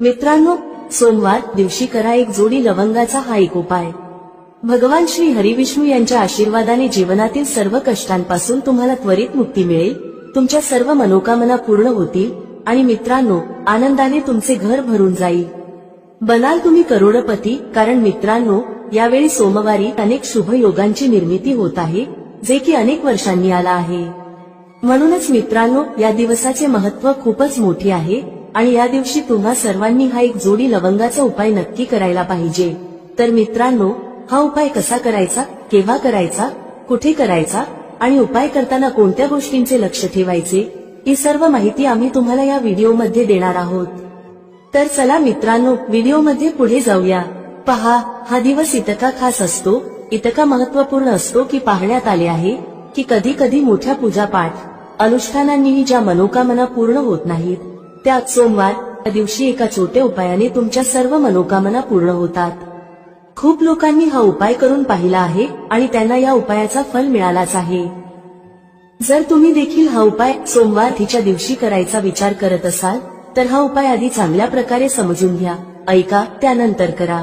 मित्रांनो, सोमवार दिवशी करा एक जोडी लवंगाचा हा एक उपाय। भगवान श्री हरिविष्णू यांच्या आशीर्वादाने जीवनातील सर्व कष्टांपासून तुम्हाला त्वरित मुक्ती मिळेल, तुमच्या सर्व मनोकामना पूर्ण होतील आणि मित्रांनो, आनंदाने तुमचे घर भरून जाईल। बनाल तुम्ही करोडपती, कारण मित्रांनो, यावेळी सोमवारी अनेक शुभ योगांची निर्मिती होत आहे, जे की अनेक वर्षांनी आला आहे। म्हणूनच मित्रांनो, या दिवसाचे महत्त्व खूपच मोठे आहे आणि या दिवशी तुम्हा सर्वांनी हा एक जोडी लवंगाचा उपाय नक्की करायला पाहिजे। तर मित्रांनो, हा उपाय कसा करायचा, केव्हा करायचा, कुठे करायचा आणि उपाय करताना कोणत्या गोष्टींचे लक्ष ठेवायचे, ही सर्व माहिती आम्ही तुम्हाला या व्हिडिओमध्ये देणार आहोत। तर चला मित्रांनो, व्हिडिओमध्ये पुढे जाऊया। पहा, हा दिवस इतका खास असतो, इतका महत्त्वपूर्ण असतो की पाहण्यात आले आहे की कधी कधी मोठ्या पूजापाठ अनुष्ठानांनीही ज्या मनोकामना पूर्ण होत नाहीत, त्या सोमवार या दिवशी एका छोट्या उपायाने तुमच्या सर्व मनोकामना पूर्ण होतात। खूप लोकांनी हा उपाय करून पाहिला आहे आणि त्यांना या उपायाचा फल मिळालाच आहे। जर तुम्ही देखील हा उपाय सोमवार तिच्या दिवशी करायचा विचार करत असाल तर हा उपाय आधी चांगल्या प्रकारे समजून घ्या, ऐका, त्यानंतर करा।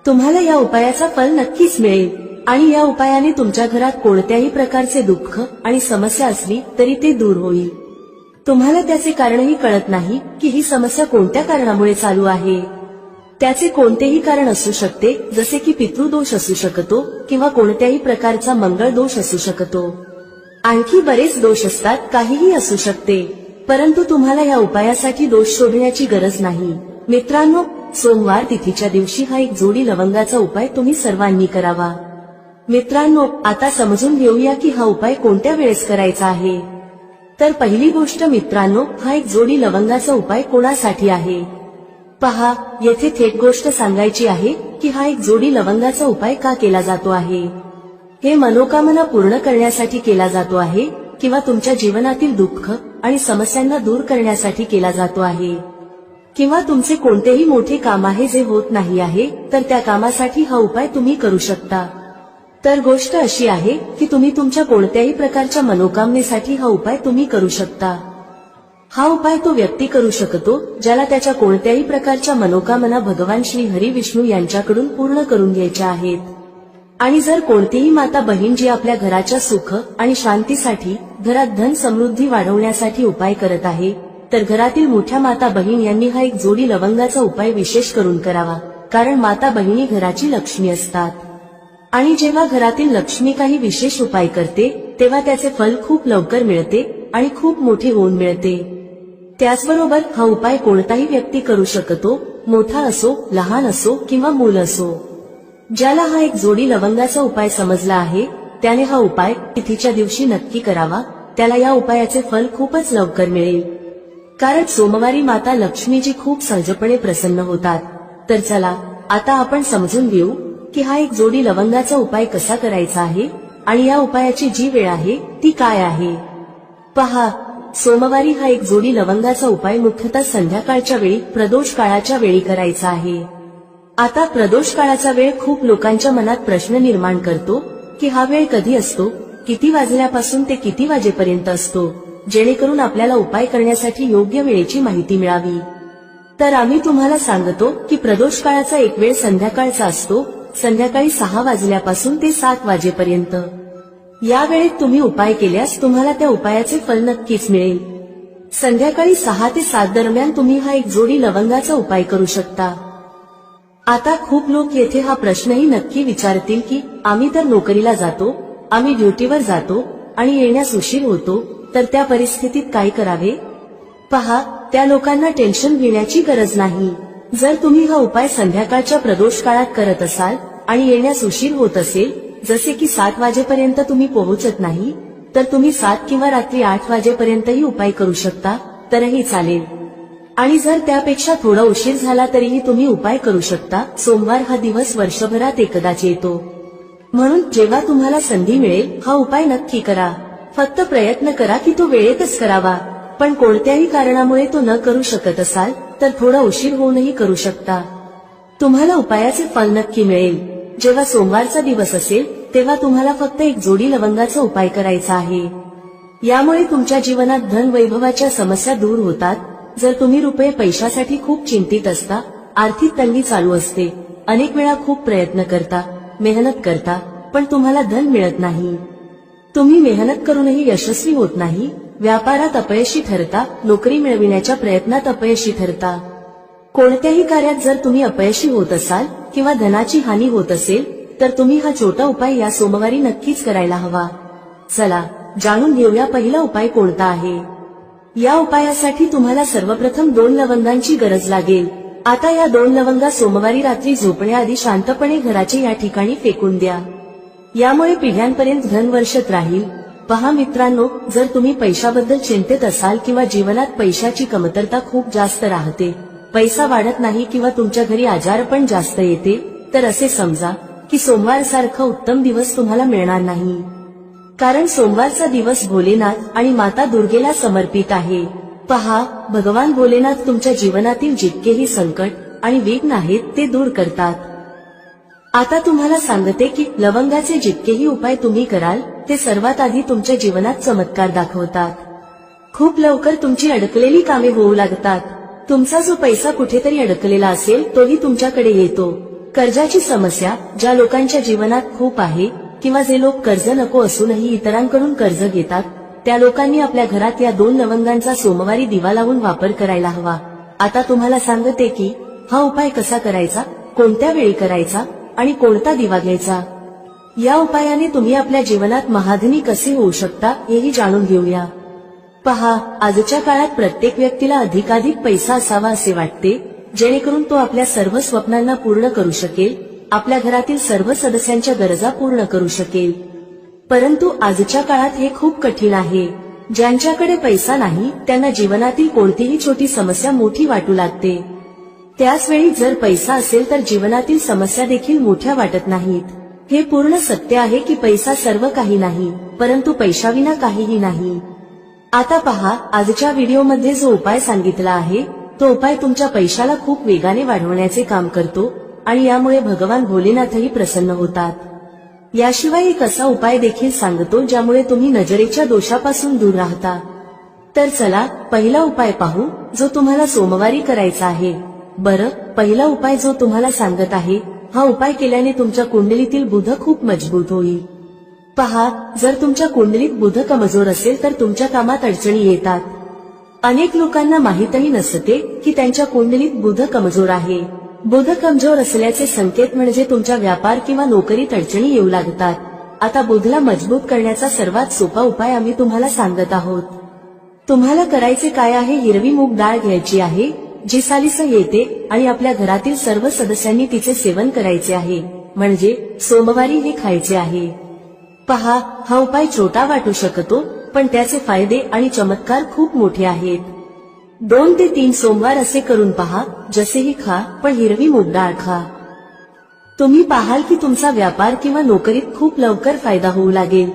तुम्हाला या उपायाचा फल नक्कीच मिळेल आणि या उपायाने तुमच्या घरात कोणत्याही प्रकारचे दुःख आणि समस्या असली तरी ते दूर होईल। तुम्हाला त्याचे कारणही कळत नाही की ही समस्या कोणत्या कारणामुळे चालू आहे। त्याचे कोणतेही कारण असू शकते, जसे की पितृदोष असू शकतो किंवा कोणत्याही प्रकारचा मंगळ दोष असू शकतो, आणखी बरेच दोष असतात, काहीही असू शकते। परंतु तुम्हाला या उपायासाठी दोष शोधण्याची गरज नाही। मित्रांनो, सोमवार तिथीच्या दिवशी हा एक जोडी लवंगाचा उपाय तुम्ही सर्वांनी करावा। मित्रांनो, आता समजून घेऊया की हा उपाय कोणत्या वेळेस करायचा आहे। तर पहिली गोष्ट मित्रांनो, हा एक जोडी लवंगाचा उपाय कोणासाठी आहे। पहा, येथे थेट गोष्ट सांगायची आहे की हा एक जोडी लवंगाचा उपाय का केला जातो आहे। हे मनोकामना पूर्ण करण्यासाठी केला जातो आहे किंवा तुमच्या जीवनातील दुःख आणि समस्यांना दूर करण्यासाठी केला जातो आहे, किंवा तुमचे कोणतेही मोठे काम आहे जे होत नाही आहे, तर त्या कामासाठी हा उपाय तुम्ही करू शकता। तर गोष्ट अशी आहे की तुम्ही तुमच्या कोणत्याही प्रकारच्या मनोकामनेसाठी हा उपाय तुम्ही करू शकता। हा उपाय तो व्यक्ती करू शकतो ज्याला त्याच्या कोणत्याही प्रकारच्या मनोकामना भगवान श्री हरिविष्णू यांच्याकडून पूर्ण करून घ्यायच्या आहेत। आणि जर कोणतीही माता बहीण जी आपल्या घराच्या सुख आणि शांतीसाठी, घरात धन समृद्धी वाढवण्यासाठी उपाय करत आहे, तर घरातील मोठ्या माता बहीण यांनी हा एक जोडी लवंगाचा उपाय विशेष करून करावा, कारण माता बहिणी घराची लक्ष्मी असतात आणि जेव्हा घरातील लक्ष्मी काही विशेष उपाय करते तेव्हा त्याचे फल खूप लवकर मिळते आणि खूप मोठे होऊन मिळते। त्याचबरोबर हा उपाय कोणताही व्यक्ती करू शकतो, मोठा असो, लहान असो किंवा मूल असो। ज्याला हा एक जोडी लवंगाचा उपाय समजला आहे त्याने हा उपाय तिथीच्या दिवशी नक्की करावा, त्याला या उपायाचे फल खूपच लवकर मिळेल, कारण सोमवारी माता लक्ष्मीजी खूप सहजपणे प्रसन्न होतात। तर चला, आता आपण समजून घेऊ की हा एक जोडी लवंगाचा उपाय कसा करायचा आहे आणि या उपायाची जी वेळ आहे ती काय आहे। पहा, सोमवारी हा एक जोडी लवंगाचा उपाय मुख्यतः संध्याकाळच्या वेळी, प्रदोष काळाच्या वेळी करायचा आहे। आता प्रदोष काळाचा वेळ खूप लोकांच्या मनात प्रश्न निर्माण करतो की हा वेळ कधी असतो, किती वाजल्यापासून ते किती वाजेपर्यंत असतो, जेणेकरून आपल्याला उपाय करण्यासाठी योग्य वेळेची माहिती मिळावी। तर आम्ही तुम्हाला सांगतो की प्रदोष काळाचा एक वेळ संध्याकाळचा असतो, संध्याकाळी 6 वाजल्यापासून ते 7 वाजेपर्यंत। या वेळेत तुम्ही उपाय केल्यास तुम्हाला त्या उपायाचे फल नक्कीच मिळेल। संध्याकाळी 6 ते 7 दरम्यान तुम्ही हा एक जोडी लवंगाचा उपाय करू शकता। आता खूप लोक येथे हा प्रश्नही नक्की विचारतील की आम्ही तर नोकरीला जातो, आम्ही ड्युटीवर जातो आणि येण्यास उशीर होतो, तर त्या परिस्थितीत काय करावे। पहा, त्या लोकांना टेन्शन घेण्याची गरज नाही। जर तुम्ही हा उपाय संध्याकाळच्या प्रदोष काळात करत असाल आणि येण्यास उशीर होत असेल, जसे की 7 वाजेपर्यंत तुम्ही पोहोचत नाही, तर तुम्ही 7 किंवा रात्री 8 वाजेपर्यंतही उपाय करू शकता, तरही चालेल। आणि जर त्यापेक्षा थोडा उशीर झाला तरीही तुम्ही उपाय करू शकता। सोमवार हा दिवस वर्षभरात एकदाच येतो, म्हणून जेव्हा तुम्हाला संधी मिळेल हा उपाय नक्की करा। फक्त प्रयत्न करा की तो वेळेतच करावा, पण कोणत्याही कारणामुळे तो न करू शकत असाल तर थोडा उशीर होऊनही करू शकता। तुम्हाला उपायाचे फल नक्की मिळेल। जेव्हा सोमवारचा दिवस असेल तेव्हा तुम्हाला फक्त एक जोडी लवंगाचा उपाय करायचा आहे। यामुळे तुमच्या जीवनात धन वैभवाच्या समस्या दूर होतात, जर तुम्ही रुपये पैशासाठी खूप चिंतित असता, आर्थिक तंगी चालू असते, अनेक वेळा खूप प्रयत्न करता, मेहनत करता, पण तुम्हाला धन मिळत नाही, तुम्ही मेहनत करूनही यशस्वी होत नाही, व्यापारात अपयशी ठरता, नोकरी मिळविण्याच्या प्रयत्नात अपयशी ठरता, कोणत्याही कार्यात जर तुम्ही अपयशी होत असाल किंवा धनाची हानी होत असेल, तर तुम्ही हा छोटा उपाय या सोमवारी नक्कीच करायला हवा. चला जाणून घेऊया पहिला उपाय कोणता आहे. या उपायासाठी तुम्हाला सर्वप्रथम 2 लवंगांची गरज लागेल. आता या 2 लवंगा सोमवारी रात्री झोपण्याआधी शांतपणे घराच्या या ठिकाणी फेकून द्या. यामुळे पिढ्यांपर्यंत धन वर्षत राहील. पहा मित्रांनो, जर तुम्ही पैशाबद्दल चिंतित असाल किंवा जीवनात पैशाची कमतरता खूप जास्त राहते, पैसा वाढत नाही किंवा तुमच्या घरी आजारपण जास्त येते, तर असे समजा की सोमवार सारखा उत्तम दिवस तुम्हाला मिळणार नाही. कारण सोमवारचा दिवस भोलेनाथ आणि माता दुर्गेला समर्पित आहे. पहा, भगवान भोलेनाथ तुमच्या जीवनातील जितकेही संकट आणि विघ्न आहेत ते दूर करतात. आता तुम्हाला सांगते की लवंगाचे जितकेही उपाय तुम्ही कराल ते सर्वात आधी तुमच्या जीवनात चमत्कार दाखवतात. खूप लवकर तुमची अडकलेली कामे होऊ लागतात. तुमचा जो पैसा कुठेतरी अडकलेला असेल तोही तुमच्याकडे येतो. कर्जाची समस्या ज्या लोकांच्या जीवनात खूप आहे किंवा जे लोक कर्ज नको असूनही इतरांकडून कर्ज घेतात, त्या लोकांनी आपल्या घरात या 2 लवंगांचा सोमवारी दिवा लावून वापर करायला हवा. आता तुम्हाला सांगते की हा उपाय कसा करायचा, कोणत्या वेळी करायचा आणि कोणता दिवा घ्यायचा. या उपायाने तुम्ही आपल्या जीवनात महाधनी कसे होऊ शकता हेही जाणून घेऊया. पहा, आजच्या काळात प्रत्येक व्यक्तीला अधिकाधिक पैसा असावा असे वाटते, जेणेकरून तो आपल्या सर्व स्वप्नांना पूर्ण करू शकेल, आपल्या घरातील सर्व सदस्यांच्या गरजा पूर्ण करू शकेल. परंतु आजच्या काळात हे खूप कठीण आहे. ज्यांच्याकडे पैसा नाही त्यांना जीवनातील कोणतीही छोटी समस्या मोठी वाटू लागते. त्याच वेळी जर पैसा असेल तर जीवनातील समस्या देखील मोठ्या वाटत नाहीत. हे पूर्ण सत्य आहे की पैसा सर्व काही नाही, परंतु पैशाविना काहीही नाही. आता पहा, आजच्या व्हिडिओमध्ये जो उपाय सांगितला आहे तो उपाय तुमच्या पैशाला खूप वेगाने वाढवण्याचे काम करतो आणि यामुळे भगवान भोलेनाथही प्रसन्न होतात. याशिवाय एक असा उपाय देखील सांगतो ज्यामुळे तुम्ही नजरेच्या दोषापासून दूर राहता. तर चला पहिला उपाय पाहू जो तुम्हाला सोमवारी करायचा आहे. बरं, पहिला उपाय जो तुम्हाला सांगत आहे, हा उपाय केल्याने तुमच्या कुंडलीतील बुध खूप मजबूत होईल. पहा, जर तुमच्या कुंडलीत बुध कमजोर असेल तर तुमच्या कामात अडचणी येतात. अनेक लोकांना माहीतही नसते की त्यांच्या कुंडलीत बुध कमजोर आहे. बुध कमजोर असल्याचे संकेत म्हणजे तुमच्या व्यापार किंवा नोकरीत अडचणी येऊ लागतात. आता बुधला मजबूत करण्याचा सर्वात सोपा उपाय आम्ही तुम्हाला सांगत आहोत. तुम्हाला करायचे काय आहे, हिरवी मूग डाळ घ्यायची आहे जी सालीसं येते आणि आपल्या घरातील सर्व सदस्यांनी तिचे सेवन करायचे आहे, म्हणजे सोमवारी हे खायचे आहे. पहा, हा उपाय छोटा वाटू शकतो पण त्याचे फायदे आणि चमत्कार खूप मोठे आहेत. 2 ते 3 सोमवार असे करून पहा. जसेही खा, पण हिरवी मूग डाळ खा. तुम्ही पाहाल की तुमचा व्यापार किंवा नोकरीत खूप लवकर फायदा होऊ लागेल.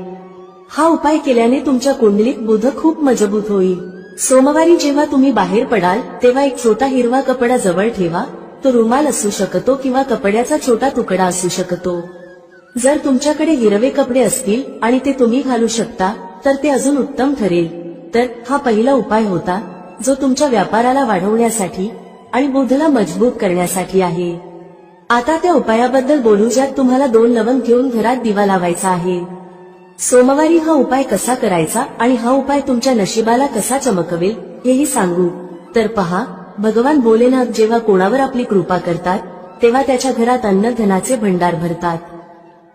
हा उपाय केल्याने तुमच्या कुंडलीत बुध खूप मजबूत होईल. सोमवारी जेव्हा तुम्ही बाहेर पडाल तेव्हा एक छोटा हिरवा कपडा जवळ ठेवा. तो रुमाल असू शकतो किंवा कपड्याचा छोटा तुकडा असू शकतो. जर तुमच्याकडे हिरवे कपडे असतील आणि ते तुम्ही घालू शकता तर ते अजून उत्तम ठरेल. तर हा पहिला उपाय होता जो तुमच्या व्यापाराला वाढवण्यासाठी आणि बुधला मजबूत करण्यासाठी आहे. आता त्या उपायाबद्दल बोलू ज्यात तुम्हाला 2 लवंग घेऊन घरात दिवा लावायचा आहे. सोमवारी हा उपाय कसा करायचा आणि हा उपाय तुमच्या नशिबाला कसा चमकवेल हेही सांगू. तर पहा, भगवान भोलेनाथ जेव्हा कोणावर आपली कृपा करतात तेव्हा त्याच्या घरात अन्न धनाचे भंडार भरतात.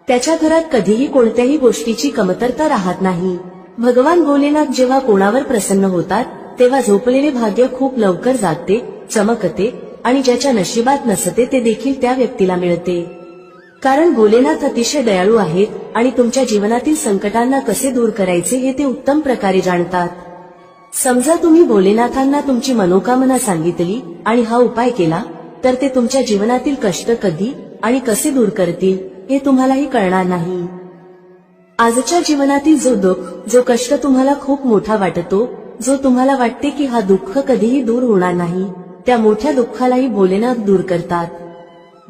त्याच्या घरात कधीही कोणत्याही गोष्टीची कमतरता राहत नाही. भगवान भोलेनाथ जेव्हा कोणावर प्रसन्न होतात तेव्हा झोपलेले भाग्य खूप लवकर जागते, चमकते आणि ज्याच्या नशिबात नसते ते देखील त्या व्यक्तीला मिळते. कारण भोलेनाथ अतिशय दयाळू आहेत आणि तुमच्या जीवनातील संकटांना कसे दूर करायचे हे ते उत्तम प्रकारे जाणतात. समजा तुम्ही भोलेनाथांना तुमची मनोकामना सांगितली आणि हा उपाय केला तर ते तुमच्या जीवनातील कष्ट कधी आणि कसे दूर करतील हे तुम्हालाही कळणार नाही. आजच्या जीवनातील जो दुःख, जो कष्ट तुम्हाला खूप मोठा वाटतो, जो तुम्हाला वाटते की हा दुःख कधीही दूर होणार नाही, त्या मोठ्या दुःखालाही भोलेनाथ दूर करतात.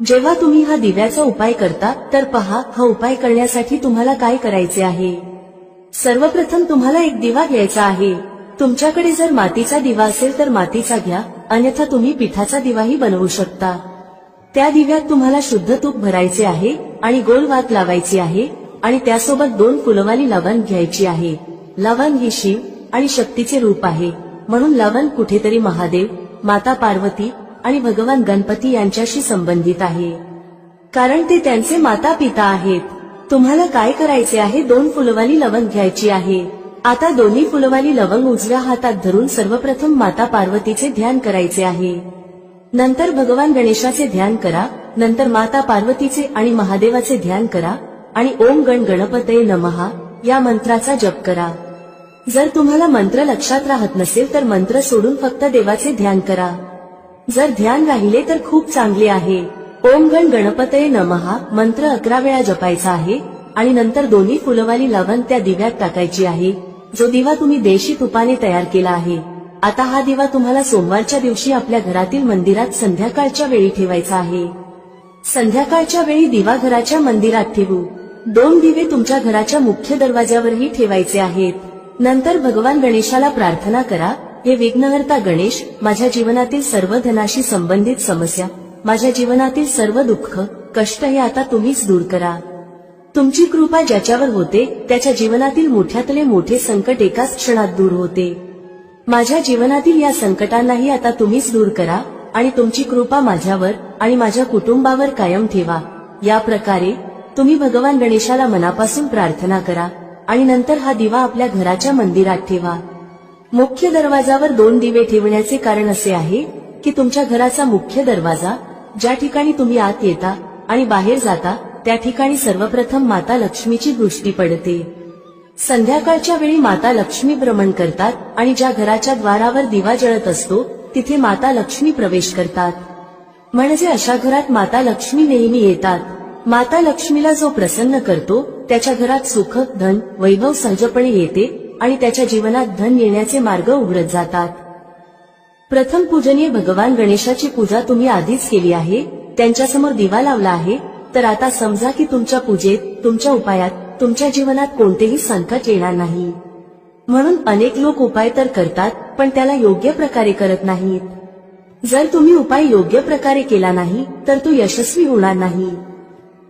जेव्हा तुम्ही हा दिव्याचा उपाय करता तर पहा, हा उपाय करण्यासाठी तुम्हाला काय करायचे आहे. सर्वप्रथम तुम्हाला एक दिवा घ्यायचा आहे. तुमच्याकडे जर मातीचा दिवा असेल तर मातीचा घ्या, अन्यथा तुम्ही पिठाचा दिवाही बनवू शकता। त्या दिव्यात तुम्हाला शुद्ध तूप भरायचे आहे आणि गोल वात लावायची आहे आणि त्यासोबत 2 फुलवाली लवंग घ्यायची आहे। लवंग ही शिव आणि शक्तीचे रूप आहे, म्हणून लवंग कुठेतरी महादेव, माता पार्वती आणि भगवान गणपती यांच्याशी संबंधित आहे, कारण ते त्यांचे माता पिता आहेत। तुम्हाला काय करायचे आहे, 2 फुलवाली लवंग घ्यायची आहे। आता दोन्ही फुलवाली लवंग उजव्या हातात धरून सर्वप्रथम माता पार्वतीचे ध्यान करायचे आहे, नंतर भगवान गणेशाचे ध्यान करा, नंतर माता पार्वतीचे आणि महादेवाचे ध्यान करा आणि ओम गण गणपतये नमः या मंत्राचा जप करा। जर तुम्हाला मंत्र लक्षात राहत नसेल तर मंत्र सोडून फक्त देवाचे ध्यान करा। जर ध्यान राहिले तर खूप चांगले आहे। ओम गण गणपतये नमः मंत्र 11 वेळा जपायचा आहे आणि नंतर दोन्ही फुलवाली लवंग त्या दिव्यात टाकायची आहे, जो दिवा तुम्ही देशी तुपाने तयार केला आहे। आता हा दिवा तुम्हाला सोमवारच्या दिवशी आपल्या घरातील मंदिरात संध्याकाळच्या वेळी ठेवायचा आहे। संध्याकाळच्या वेळी दिवा घराच्या मंदिरात ठेवू। 2 दिवे तुमच्या घराच्या मुख्य दरवाज्यावरही ठेवायचे आहेत। नंतर भगवान गणेशाला प्रार्थना करा, हे विघ्नहर्ता गणेश, माझ्या जीवनातील सर्व धनाशी संबंधित समस्या, माझ्या जीवनातील सर्व दुःख कष्ट हे आता तुम्हीच दूर करा। तुमची कृपा ज्याच्यावर होते त्याच्या जीवनातील मोठ्यातले मोठे संकट एकाच क्षणात दूर होते। माझ्या जीवनातील या संकटांनाही आता तुम्हीच दूर करा आणि तुमची कृपा माझ्यावर आणि माझ्या कुटुंबावर कायम ठेवा। या प्रकारे तुम्ही भगवान गणेशाला मनापासून प्रार्थना करा आणि नंतर हा दिवा आपल्या घराच्या मंदिरात ठेवा। मुख्य दरवाजावर 2 दिवे ठेवण्याचे कारण असे आहे की तुमच्या घराचा मुख्य दरवाजा, ज्या ठिकाणी तुम्ही आत येता आणि बाहेर जाता, त्या ठिकाणी सर्वप्रथम माता लक्ष्मीची दृष्टी पडते। संध्याकाळच्या वेळी माता लक्ष्मी भ्रमण करतात आणि ज्या घराच्या द्वारावर दिवा जळत असतो तिथे माता लक्ष्मी प्रवेश करतात, म्हणजे अशा घरात माता लक्ष्मी नेहमी येतात। माता लक्ष्मीला जो प्रसन्न करतो त्याच्या घरात सुख, धन, वैभव सहजपणे येते आणि त्याच्या जीवनात धन येण्याचे मार्ग उघडत जातात। प्रथम पूजनीय भगवान गणेशाची पूजा तुम्ही आधीच केली आहे, त्यांच्यासमोर दिवा लावला आहे, तर आता समजा की तुमच्या पूजेत, तुमच्या उपायात, तुमच्या जीवनात कोणतेही संकट येणार नाही। म्हणून अनेक लोक उपाय तर करतात पण त्याला योग्य प्रकारे करत नाहीत। जर तुम्ही उपाय योग्य प्रकारे केला नाही तर तो यशस्वी होणार नाही।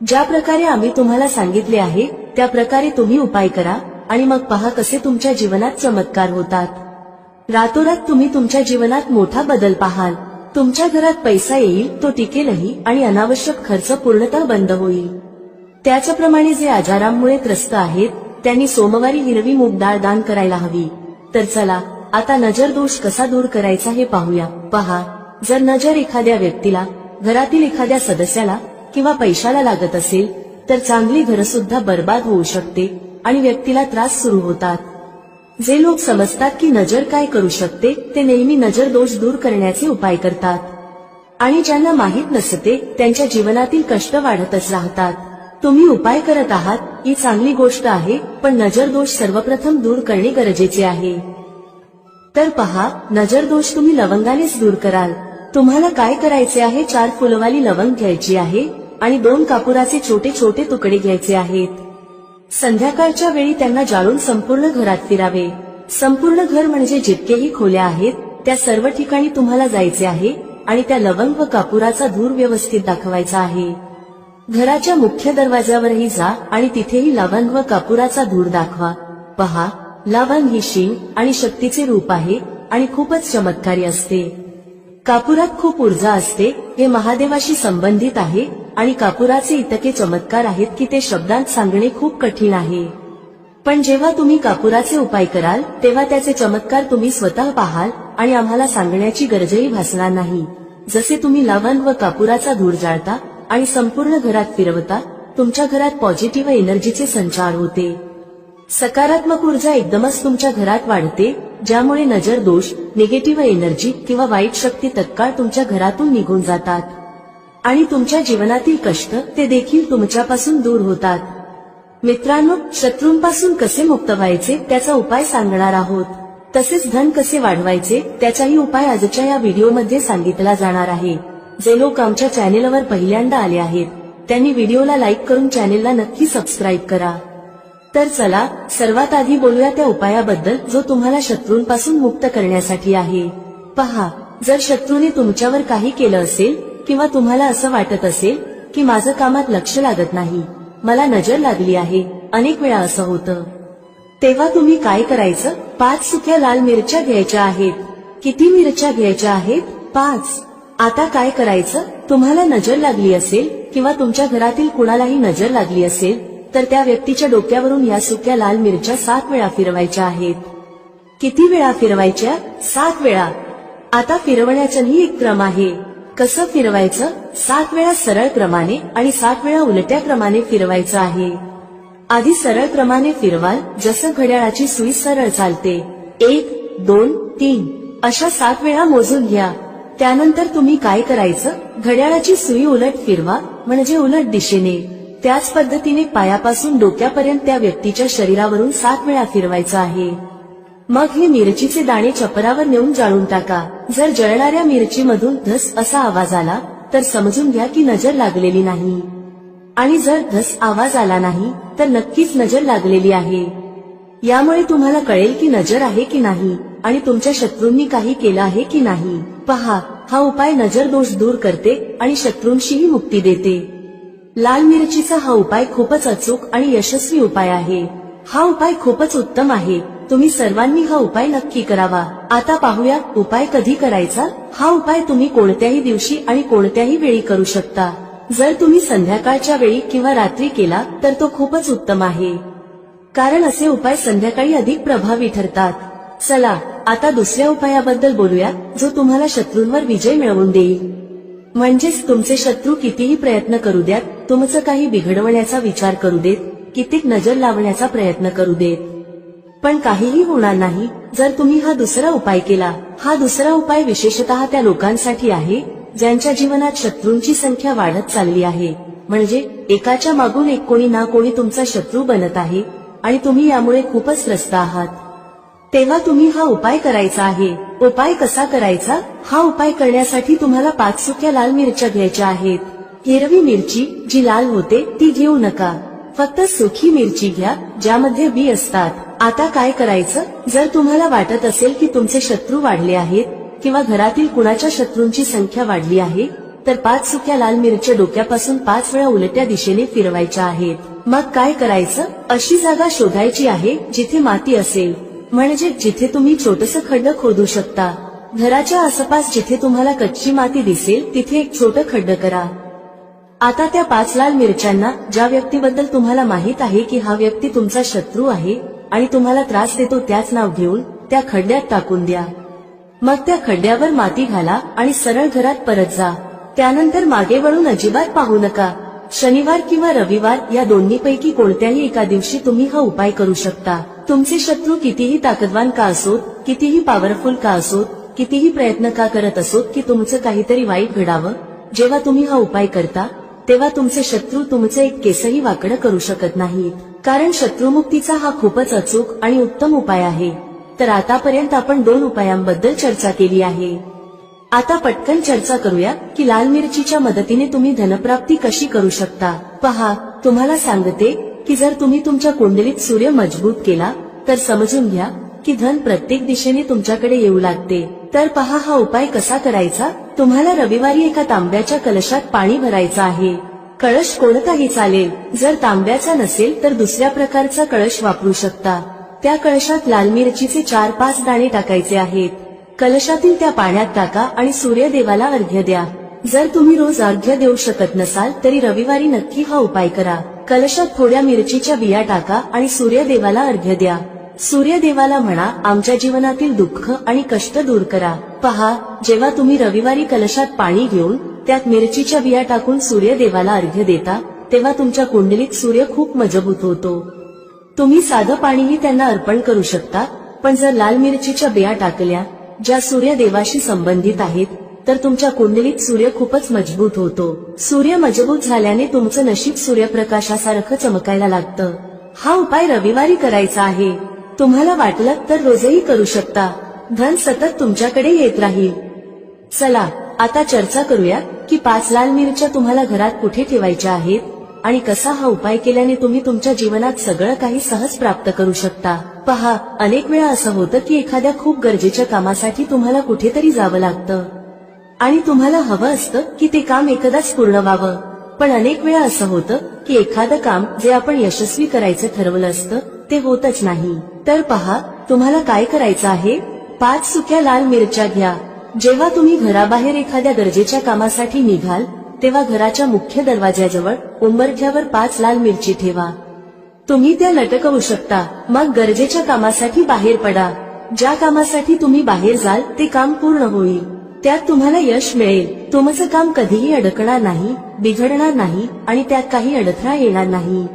ज्या प्रकारे आम्ही तुम्हाला सांगितले आहे त्या प्रकारे तुम्ही उपाय करा आणि मग पहा कसे तुमच्या जीवनात चमत्कार होतात। रातोरात तुम्ही तुमच्या जीवनात मोठा बदल पाहाल। तुमच्या घरात पैसा येईल, तो टिकेलही आणि अनावश्यक खर्च पूर्णतः बंद होईल। त्याचप्रमाणे जे आजारांमुळे त्रस्त आहेत त्यांनी सोमवारी हिरवी मूग डाळ दान करायला हवी। तर चला आता नजर दोष कसा दूर करायचा हे पाहूया। पहा, जर नजर एखाद्या व्यक्तीला, घरातील एखाद्या सदस्याला किंवा पैशाला लागत असेल तर चांगली घरसुद्धा बर्बाद होऊ शकते आणि व्यक्तीला त्रास सुरू होतात। जे लोक समजतात की नजर काय करू शकते ते नेहमी नजर दोष दूर करण्याचे उपाय करतात आणि ज्यांना माहित नसते त्यांच्या जीवनातील कष्ट वाढतच राहतात। तुम्ही उपाय करत आहात ही चांगली गोष्ट आहे, पण नजर दोष सर्वप्रथम दूर करणे गरजेचे आहे। तर पहा, नजर दोष तुम्ही लवंगानेच दूर कराल। तुम्हाला काय करायचे आहे, 4 फुलवाली लवंग घ्यायची आहे आणि 2 कापुराचे छोटे छोटे तुकडे घ्यायचे आहेत। संध्याकाळच्या वेळी त्यांना जाळून संपूर्ण घरात फिरावे। संपूर्ण घर म्हणजे जितकेही खोल्या आहेत त्या सर्व ठिकाणी तुम्हाला जायचे आहे आणि त्या लवंग व कापुराचा धूर व्यवस्थित दाखवायचा आहे। घराच्या मुख्य दरवाजावरही जा आणि तिथेही लवंग व कापुराचा धूर दाखवा। पहा, लवंग ही शिव आणि शक्तीचे रूप आहे आणि खूपच चमत्कारी असते। कापुरात खूप ऊर्जा असते, हे महादेवाशी संबंधित आहे आणि कापुराचे इतके चमत्कार आहेत की ते शब्दांत सांगणे खूप कठीण आहे। पण जेव्हा तुम्ही कापुराचे उपाय कराल तेव्हा त्याचे चमत्कार तुम्ही स्वतः पाहाल आणि आम्हाला सांगण्याची गरजही भासणार नाही। जसे तुम्ही लवंग व कापुराचा धूर जाळता आणि संपूर्ण घरात फिरवता, तुमच्या घरात पॉझिटिव्ह एनर्जीचे संचार होते। सकारात्मक ऊर्जा एकदमच तुमच्या घरात वाढते, ज्यामुळे नजर दोष, निगेटिव्ह एनर्जी किंवा वाईट शक्ती तत्काळ तुमच्या घरातून निघून जातात आणि तुमच्या जीवनातील कष्ट ते देखील तुमच्यापासून दूर होतात। मित्रांनो, शत्रूंपासून कसे मुक्त व्हायचे त्याचा उपाय सांगणार आहोत। तसेच धन कसे वाढवायचे त्याचाही उपाय आजच्या या व्हिडिओमध्ये सांगितला जाणार आहे। जे लोक आमच्या चॅनेलवर पहिल्यांदा आले आहेत त्यांनी व्हिडिओला लाईक करून चॅनेलला नक्की सबस्क्राईब करा। तर चला सर्वात आधी बोलूया त्या उपायाबद्दल जो तुम्हाला शत्रूंपासून मुक्त करण्यासाठी आहे. पहा, जर शत्रूने तुमच्यावर काही केलं असेल किंवा तुम्हाला असं वाटत असेल की माझं कामात लक्ष लागत नाही, मला नजर लागली आहे, अनेक वेळा असं होतं, तेव्हा तुम्ही काय करायचं? 5 सुक्या लाल मिरच्या घ्यायच्या आहेत. किती मिरच्या घ्यायच्या आहेत? 5. आता काय करायचं? तुम्हाला नजर लागली असेल किंवा तुमच्या घरातील कुणालाही नजर लागली असेल तर त्या व्यक्तीच्या डोक्यावरून या सुक्या लाल मिरच्या 7 वेळा फिरवायच्या आहेत. किती वेळा फिरवायच्या? 7 वेळा. आता फिरवण्याचाही एक क्रम आहे. कसं फिरवायचं? 7 वेळा सरळ क्रमाने आणि 7 वेळा उलट्या क्रमाने फिरवायचं आहे. आधी सरळ क्रमाने फिरवाल, जसं घड्याळाची सुई सरळ चालते. 1, 2, 3 अशा 7 वेळा मोजून घ्या. त्यानंतर तुम्ही काय करायचं? घड्याळाची सुई उलट फिरवा, म्हणजे उलट दिशेने. त्याच पद्धतीने पायापासून डोक्यापर्यंत त्या व्यक्तीच्या शरीरावरून 7 वेळा फिरवायचं आहे. मग हे मिरचीचे दाणे चपरावर नेऊन जाळून टाका. जर जळणाऱ्या मिरचीमधून धस असा आवाज आला तर समजून घ्या की नजर लागलेली नाही, आणि जर धस आवाज आला नाही तर नक्कीच नजर लागलेली आहे. यामुळे तुम्हाला कळेल की नजर आहे की नाही आणि तुमच्या शत्रूंनी काही केलं आहे की नाही. पहा, हा उपाय नजर दोष दूर करते आणि शत्रूंशीही मुक्ती देते. लाल मिरचीचा हा उपाय खूपच अचूक आणि यशस्वी उपाय आहे. हा उपाय खूपच उत्तम आहे. तुम्ही सर्वांनी हा उपाय नक्की करावा. आता पाहूया उपाय कधी करायचा. हा उपाय तुम्ही कोणत्याही दिवशी आणि कोणत्याही वेळी करू शकता. जर तुम्ही संध्याकाळच्या वेळी किंवा रात्री केला तर तो खूपच उत्तम आहे, कारण असे उपाय संध्याकाळी अधिक प्रभावी ठरतात. चला आता दुसऱ्या उपायाबद्दल बोलूया जो तुम्हाला शत्रूंवर विजय मिळवून देईल. म्हणजेच तुमचे शत्रू कितीही प्रयत्न करू द्यात, तुमचं काही बिघडवण्याचा विचार करू देत, कितीक नजर लावण्याचा प्रयत्न करू देत, पण काहीही होणार नाही जर तुम्ही हा दुसरा उपाय केला. हा दुसरा उपाय विशेषतः त्या लोकांसाठी आहे ज्यांच्या जीवनात शत्रूंची संख्या वाढत चालली आहे. म्हणजे एकाच्या मागून एक कोणी ना कोणी तुमचा शत्रू बनत आहे आणि तुम्ही यामुळे खूपच त्रस्त आहात. तेव्हा तुम्ही हा उपाय करायचा आहे. उपाय कसा करायचा? हा उपाय करण्यासाठी तुम्हाला 5 सुक्या लाल मिरच्या घ्यायच्या आहेत. हिरवी मिरची जी लाल होते ती घेऊ नका, फक्त सुकी मिरची घ्या ज्यामध्ये बी असतात. आता काय करायचं? जर तुम्हाला वाटत असेल की तुमचे शत्रू वाढले आहेत किंवा घरातील कुणाच्या शत्रूंची संख्या वाढली आहे तर 5 सुक्या लाल मिरच्या डोक्यापासून 5 वेळा उलट्या दिशेने फिरवायच्या आहेत. मग काय करायचं? अशी जागा शोधायची आहे जिथे माती असेल, म्हणजे जिथे तुम्ही छोटंसं खड्ड खोदू शकता. घराच्या आसपास जिथे तुम्हाला कच्ची माती दिसेल तिथे एक छोटं खड्ड करा. आता त्या 5 लाल मिरच्यांना ज्या व्यक्तीबद्दल तुम्हाला माहित आहे की हा व्यक्ती तुमचा शत्रू आहे आणि तुम्हाला त्रास देतो त्याच नाव घेऊन त्या खड्ड्यात टाकून द्या. मग त्या खड्ड्यावर माती घाला आणि सरळ घरात परत जा. त्यानंतर मागे वळून अजिबात पाहू नका. शनिवार किंवा रविवार या दोन्हीपैकी कोणत्याही एका दिवशी तुम्ही हा उपाय करू शकता. तुमचे शत्रू कितीही ताकदवान का असोत, कितीही पॉवरफुल का असोत, कितीही प्रयत्न का करत असोत की तुमचं काहीतरी वाईट घडावं, जेव्हा तुम्ही हा उपाय करता तेव्हा तुमचे शत्रू तुमचं एक केसही वाकडं करू शकत नाहीत, कारण शत्रुमुक्तीचा हा खूपच अचूक आणि उत्तम उपाय आहे. तर आतापर्यंत आपण 2 उपायांबद्दल चर्चा केली आहे. आता पटकन चर्चा करूया की लाल मिरचीच्या मदतीने तुम्ही धनप्राप्ती कशी करू शकता. पहा, तुम्हाला सांगते की जर तुम्ही तुमच्या कुंडलीत सूर्य मजबूत केला तर समजून घ्या की धन प्रत्येक दिशेने तुमच्याकडे येऊ लागते. तर पहा हा उपाय कसा करायचा. तुम्हाला रविवारी एका तांब्याच्या कलशात पाणी भरायचं आहे. कळश कोणताही चालेल. जर तांब्याचा नसेल तर दुसऱ्या प्रकारचा कळश वापरू शकता. त्या कळशात लाल मिरचीचे 4-5 दाणे टाकायचे आहेत. कलशातील त्या पाण्यात टाका आणि सूर्यदेवाला अर्घ्य द्या. जर तुम्ही रोज अर्घ्य देऊ शकत नसाल तरी रविवारी नक्की हा उपाय करा. कलशात थोड्या मिरचीच्या बिया टाका आणि सूर्यदेवाला अर्घ्य द्या. सूर्यदेवाला म्हणा, आमच्या जीवनातील दुःख आणि कष्ट दूर करा. पहा, जेव्हा तुम्ही रविवारी कलशात पाणी घेऊन त्यात मिरचीच्या बिया टाकून सूर्यदेवाला अर्घ्य देता तेव्हा तुमच्या कुंडलीत सूर्य खूप मजबूत होतो. तुम्ही साधं पाणीही त्यांना अर्पण करू शकता, पण जर लाल मिरचीच्या बिया टाकल्या ज्या सूर्यदेवाशी संबंधित आहेत तर तुमच्या कुंडलीत सूर्य खूपच मजबूत होतो. सूर्य मजबूत झाल्याने तुमचं नशीब सूर्यप्रकाशासारखं चमकायला लागतं. हा उपाय रविवारी करायचा आहे. तुम्हाला वाटलं तर रोजही करू शकता. धन सतत तुमच्याकडे येत राहील. चला आता चर्चा करूया की 5 लाल मिरच्या तुम्हाला घरात कुठे ठेवायच्या आहेत. आणि कसा हा उपाय केल्याने तुम्ही तुमच्या जीवनात सगळं काही सहज प्राप्त करू शकता। पहा, अनेक वेळा असं होतं की एखाद्या खूप गरजेच्या कामासाठी तुम्हाला कुठेतरी जावं लागतं आणि तुम्हाला हवं असतं की ते काम एकदाच पूर्ण व्हावं, पण अनेक वेळा असं होतं की एखादं काम जे आपण यशस्वी करायचं ठरवलं असतं ते होतच नाही। तर पहा, तुम्हाला काय करायचं आहे, 5 सुक्या लाल मिरच्या घ्या। जेव्हा तुम्ही घराबाहेर एखाद्या गरजेच्या कामासाठी निघाल तेव्हा घराच्या मुख्य दरवाज्याजवळ उंबरठ्यावर 5 लाल मिरची ठेवा। तुम्ही त्या लटकवू शकता। मग गरजेच्या कामासाठी बाहेर पडा। ज्या कामासाठी तुम्ही बाहेर जाल ते काम पूर्ण होईल, त्यात तुम्हाला यश मिळेल। तुमचं काम कधीही अडकणार नाही, बिघडणार नाही आणि त्यात काही अडथळा येणार नाही।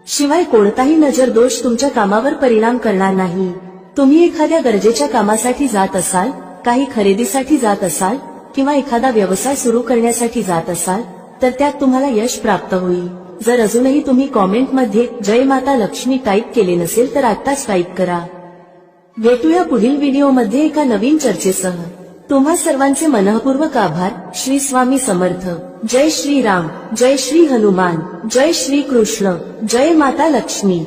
शिवाय कोणताही नजर दोष तुमच्या कामावर परिणाम करणार नाही। तुम्ही एखाद्या गरजेच्या कामासाठी जात असाल, काही खरेदीसाठी जात असाल किंवा एखादा व्यवसाय सुरू करण्यासाठी जात असाल तर त्यात तुम्हाला यश प्राप्त होईल। जर अजूनही तुम्ही कॉमेंटमध्ये जय माता लक्ष्मी टाईप केले नसेल तर आत्ताच टाईप करा। भेटूया पुढील व्हिडिओमध्ये एका नवीन चर्चेसह। तुम्हा सर्वांचे मनःपूर्वक आभार। श्री स्वामी समर्थ। जय श्री राम, जय श्री हनुमान, जय श्री कृष्ण, जय माता लक्ष्मी।